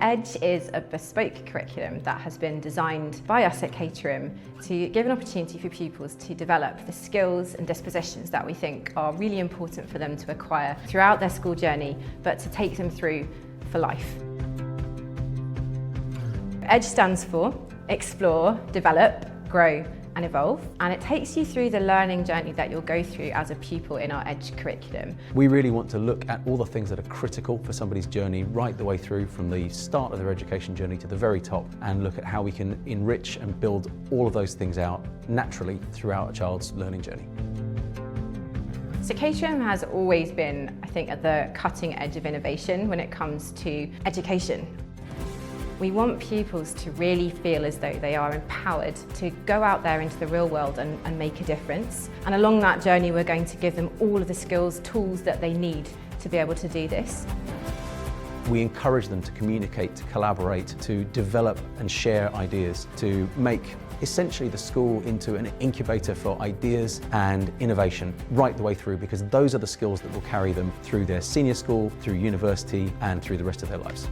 Edge is a bespoke curriculum that has been designed by us at Caterham to give an opportunity for pupils to develop the skills and dispositions that we think are really important for them to acquire throughout their school journey, but to take them through for life. Edge stands for Explore, Develop, Grow and Evolve, and it takes you through the learning journey that you'll go through as a pupil in our Edge curriculum. We really want to look at all the things that are critical for somebody's journey right the way through from the start of their education journey to the very top, and look at how we can enrich and build all of those things out naturally throughout a child's learning journey. So Caterham has always been, I think, at the cutting edge of innovation when it comes to education. We want pupils to really feel as though they are empowered to go out there into the real world and make a difference. And along that journey, we're going to give them all of the skills, tools that they need to be able to do this. We encourage them to communicate, to collaborate, to develop and share ideas, to make essentially the school into an incubator for ideas and innovation right the way through, because those are the skills that will carry them through their senior school, through university and through the rest of their lives.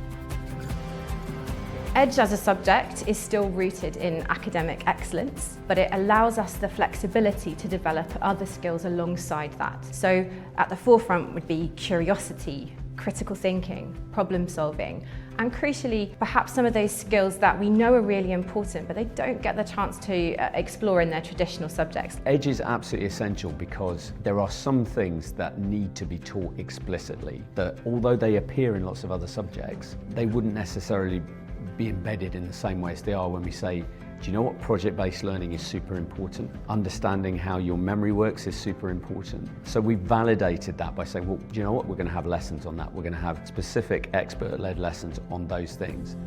Edge as a subject is still rooted in academic excellence, but it allows us the flexibility to develop other skills alongside that. So at the forefront would be curiosity, critical thinking, problem solving, and crucially, perhaps some of those skills that we know are really important, but they don't get the chance to explore in their traditional subjects. Edge is absolutely essential because there are some things that need to be taught explicitly that, although they appear in lots of other subjects, they wouldn't necessarily be embedded in the same way as they are when we say, do you know what, project-based learning is super important. Understanding how your memory works is super important. So we validated that by saying, well, do you know what, we're going to have lessons on that. We're going to have specific expert-led lessons on those things.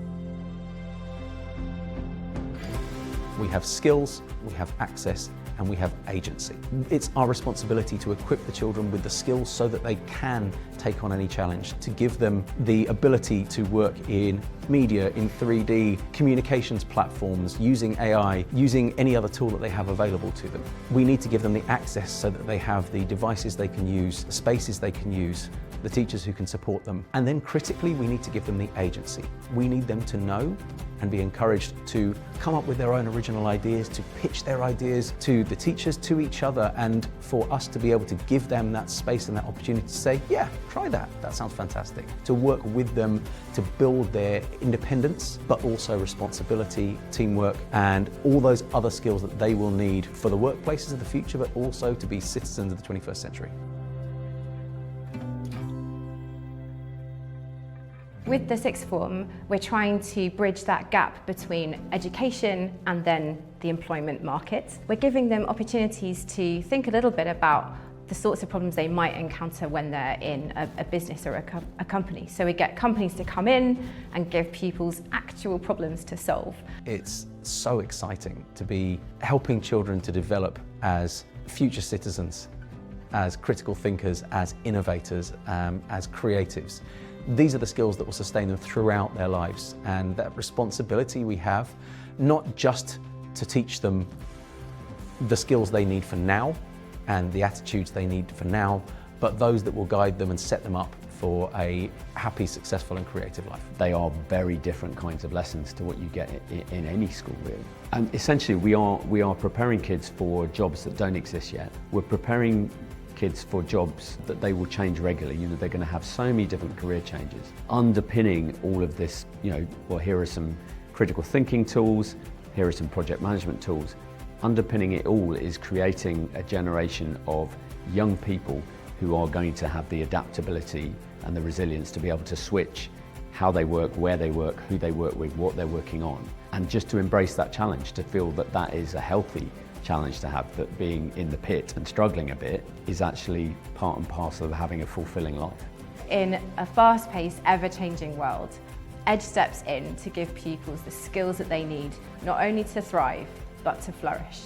We have skills, we have access, and we have agency. It's our responsibility to equip the children with the skills so that they can take on any challenge, to give them the ability to work in media, in 3D, communications platforms, using AI, using any other tool that they have available to them. We need to give them the access so that they have the devices they can use, the spaces they can use, the teachers who can support them. And then critically, we need to give them the agency. We need them to know and be encouraged to come up with their own original ideas, to pitch their ideas to the teachers, to each other, and for us to be able to give them that space and that opportunity to say, yeah, try that, that sounds fantastic. To work with them to build their independence, but also responsibility, teamwork, and all those other skills that they will need for the workplaces of the future, but also to be citizens of the 21st century. With the sixth form, we're trying to bridge that gap between education and then the employment market. We're giving them opportunities to think a little bit about the sorts of problems they might encounter when they're in a business or a company. So we get companies to come in and give pupils actual problems to solve. It's so exciting to be helping children to develop as future citizens, as critical thinkers, as innovators, as creatives. These are the skills that will sustain them throughout their lives, and that responsibility we have, not just to teach them the skills they need for now and the attitudes they need for now, but those that will guide them and set them up for a happy, successful and creative life. They are very different kinds of lessons to what you get in any school, really. And essentially we are preparing kids for jobs that don't exist yet. We're preparing kids for jobs that they will change regularly. You know, they're going to have so many different career changes. Underpinning all of this, well, here are some critical thinking tools, here are some project management tools. Underpinning it all is creating a generation of young people who are going to have the adaptability and the resilience to be able to switch how they work, where they work, who they work with, what they're working on. And just to embrace that challenge, to feel that that is a healthy challenge to have, that being in the pit and struggling a bit is actually part and parcel of having a fulfilling life. In a fast-paced, ever-changing world, Edge steps in to give pupils the skills that they need, not only to thrive, but to flourish.